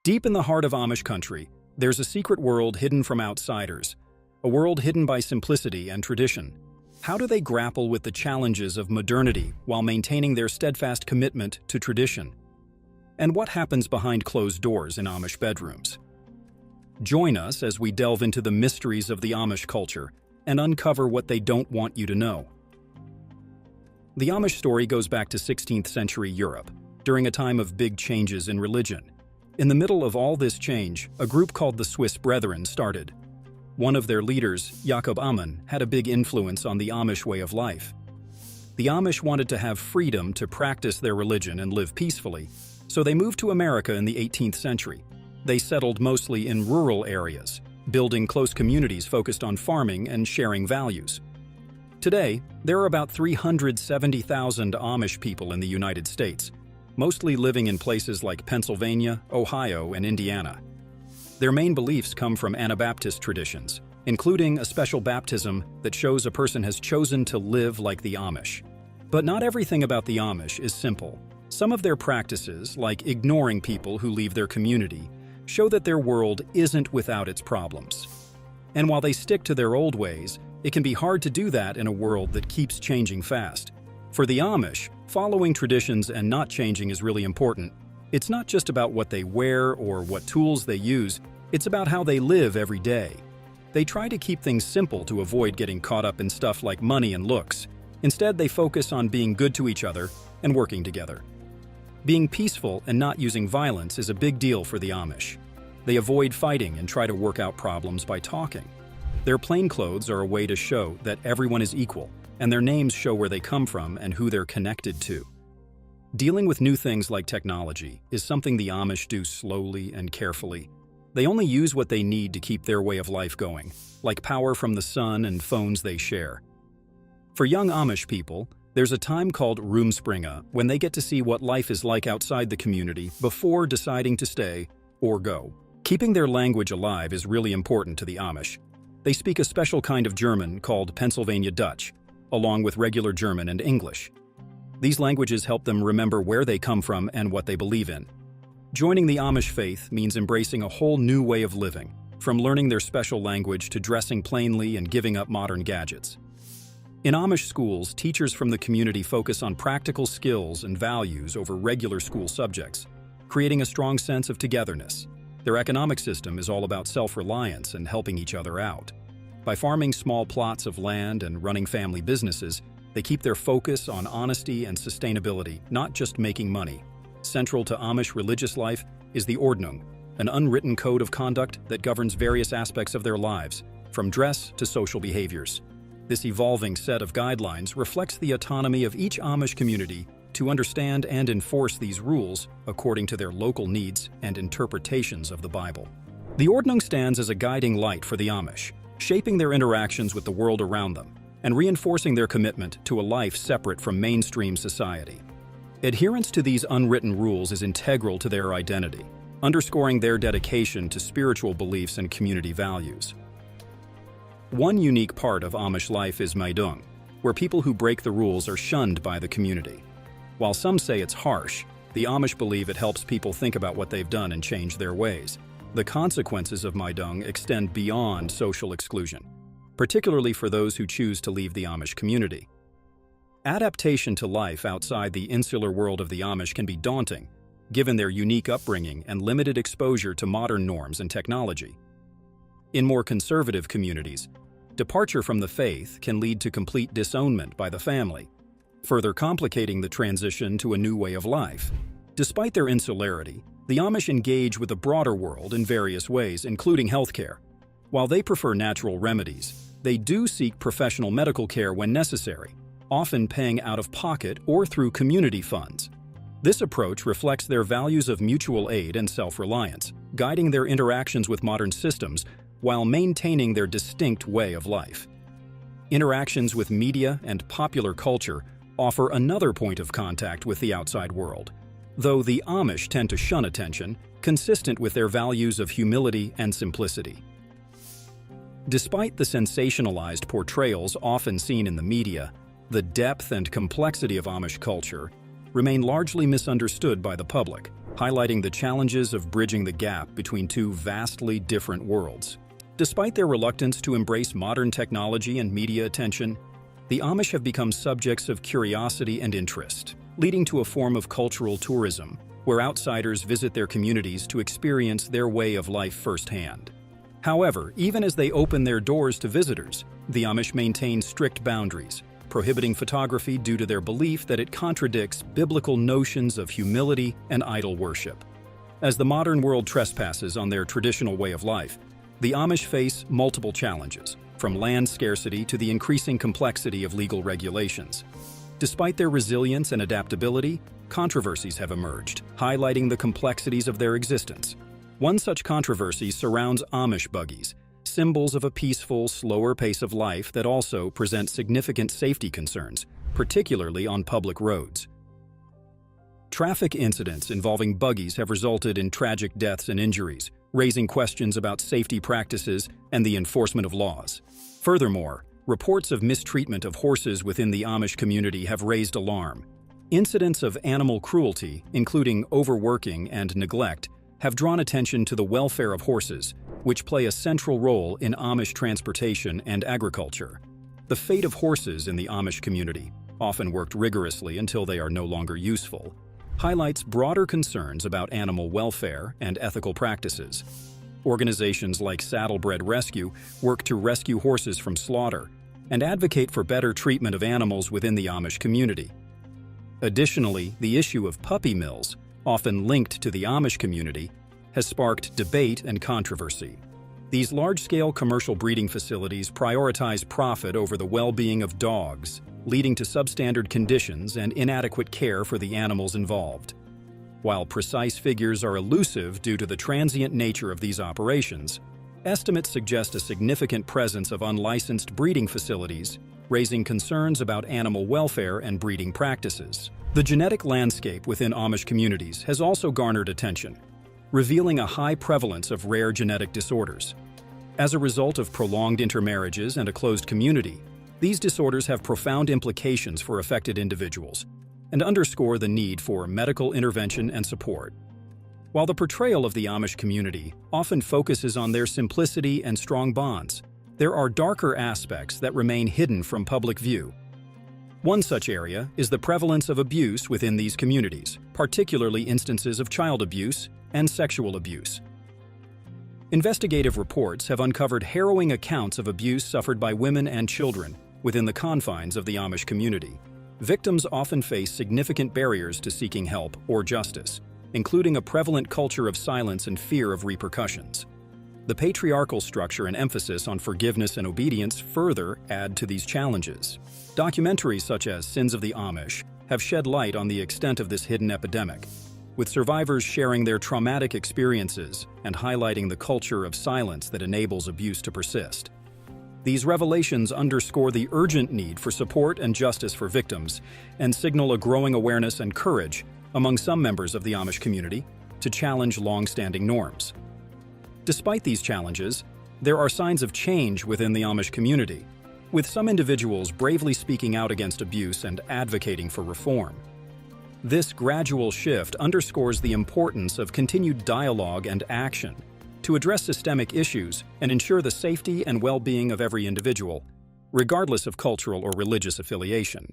Deep in the heart of Amish country, there's a secret world hidden from outsiders, a world hidden by simplicity and tradition. How do they grapple with the challenges of modernity while maintaining their steadfast commitment to tradition? And what happens behind closed doors in Amish bedrooms? Join us as we delve into the mysteries of the Amish culture and uncover what they don't want you to know. The Amish story goes back to 16th century Europe, during a time of big changes in religion. In the middle of all this change, a group called the Swiss Brethren started. One of their leaders, Jacob Amann, had a big influence on the Amish way of life. The Amish wanted to have freedom to practice their religion and live peacefully, so they moved to America in the 18th century. They settled mostly in rural areas, building close communities focused on farming and sharing values. Today, there are about 370,000 Amish people in the United States, mostly living in places like Pennsylvania, Ohio, and Indiana. Their main beliefs come from Anabaptist traditions, including a special baptism that shows a person has chosen to live like the Amish. But not everything about the Amish is simple. Some of their practices, like ignoring people who leave their community, show that their world isn't without its problems. And while they stick to their old ways, it can be hard to do that in a world that keeps changing fast. For the Amish, following traditions and not changing is really important. It's not just about what they wear or what tools they use, it's about how they live every day. They try to keep things simple to avoid getting caught up in stuff like money and looks. Instead, they focus on being good to each other and working together. Being peaceful and not using violence is a big deal for the Amish. They avoid fighting and try to work out problems by talking. Their plain clothes are a way to show that everyone is equal, and their names show where they come from and who they're connected to. Dealing with new things like technology is something the Amish do slowly and carefully. They only use what they need to keep their way of life going, like power from the sun and phones they share. For young Amish people, there's a time called Rumspringa when they get to see what life is like outside the community before deciding to stay or go. Keeping their language alive is really important to the Amish. They speak a special kind of German called Pennsylvania Dutch, along with regular German and English. These languages help them remember where they come from and what they believe in. Joining the Amish faith means embracing a whole new way of living, from learning their special language to dressing plainly and giving up modern gadgets. In Amish schools, teachers from the community focus on practical skills and values over regular school subjects, creating a strong sense of togetherness. Their economic system is all about self-reliance and helping each other out. By farming small plots of land and running family businesses, they keep their focus on honesty and sustainability, not just making money. Central to Amish religious life is the Ordnung, an unwritten code of conduct that governs various aspects of their lives, from dress to social behaviors. This evolving set of guidelines reflects the autonomy of each Amish community to understand and enforce these rules according to their local needs and interpretations of the Bible. The Ordnung stands as a guiding light for the Amish, shaping their interactions with the world around them and reinforcing their commitment to a life separate from mainstream society. Adherence to these unwritten rules is integral to their identity, underscoring their dedication to spiritual beliefs and community values. One unique part of Amish life is Meidung, where people who break the rules are shunned by the community. While some say it's harsh, the Amish believe it helps people think about what they've done and change their ways. The consequences of Meidung extend beyond social exclusion, particularly for those who choose to leave the Amish community. Adaptation to life outside the insular world of the Amish can be daunting, given their unique upbringing and limited exposure to modern norms and technology. In more conservative communities, departure from the faith can lead to complete disownment by the family, further complicating the transition to a new way of life. Despite their insularity, the Amish engage with the broader world in various ways, including healthcare. While they prefer natural remedies, they do seek professional medical care when necessary, often paying out of pocket or through community funds. This approach reflects their values of mutual aid and self-reliance, guiding their interactions with modern systems while maintaining their distinct way of life. Interactions with media and popular culture offer another point of contact with the outside world, though the Amish tend to shun attention, consistent with their values of humility and simplicity. Despite the sensationalized portrayals often seen in the media, the depth and complexity of Amish culture remain largely misunderstood by the public. highlighting the challenges of bridging the gap between two vastly different worlds. Despite their reluctance to embrace modern technology and media attention, the Amish have become subjects of curiosity and interest, leading to a form of cultural tourism, where outsiders visit their communities to experience their way of life firsthand. However, even as they open their doors to visitors, the Amish maintain strict boundaries, prohibiting photography due to their belief that it contradicts biblical notions of humility and idol worship. As the modern world trespasses on their traditional way of life, the Amish face multiple challenges, from land scarcity to the increasing complexity of legal regulations. Despite their resilience and adaptability, controversies have emerged, highlighting the complexities of their existence. One such controversy surrounds Amish buggies, symbols of a peaceful, slower pace of life that also present significant safety concerns, particularly on public roads. Traffic incidents involving buggies have resulted in tragic deaths and injuries, raising questions about safety practices and the enforcement of laws. Furthermore, reports of mistreatment of horses within the Amish community have raised alarm. Incidents of animal cruelty, including overworking and neglect, have drawn attention to the welfare of horses, which play a central role in Amish transportation and agriculture. The fate of horses in the Amish community, often worked rigorously until they are no longer useful, highlights broader concerns about animal welfare and ethical practices. Organizations like Saddlebred Rescue work to rescue horses from slaughter and advocate for better treatment of animals within the Amish community. Additionally, the issue of puppy mills, often linked to the Amish community, has sparked debate and controversy. These large-scale commercial breeding facilities prioritize profit over the well-being of dogs, leading to substandard conditions and inadequate care for the animals involved. While precise figures are elusive due to the transient nature of these operations, estimates suggest a significant presence of unlicensed breeding facilities, raising concerns about animal welfare and breeding practices. The genetic landscape within Amish communities has also garnered attention, revealing a high prevalence of rare genetic disorders. As a result of prolonged intermarriages and a closed community, these disorders have profound implications for affected individuals and underscore the need for medical intervention and support. While the portrayal of the Amish community often focuses on their simplicity and strong bonds, there are darker aspects that remain hidden from public view. One such area is the prevalence of abuse within these communities, particularly instances of child abuse and sexual abuse. Investigative reports have uncovered harrowing accounts of abuse suffered by women and children within the confines of the Amish community. Victims often face significant barriers to seeking help or justice, including a prevalent culture of silence and fear of repercussions. The patriarchal structure and emphasis on forgiveness and obedience further add to these challenges. Documentaries such as Sins of the Amish have shed light on the extent of this hidden epidemic, with survivors sharing their traumatic experiences and highlighting the culture of silence that enables abuse to persist. These revelations underscore the urgent need for support and justice for victims and signal a growing awareness and courage among some members of the Amish community to challenge long-standing norms. Despite these challenges, there are signs of change within the Amish community, with some individuals bravely speaking out against abuse and advocating for reform. This gradual shift underscores the importance of continued dialogue and action to address systemic issues and ensure the safety and well-being of every individual, regardless of cultural or religious affiliation.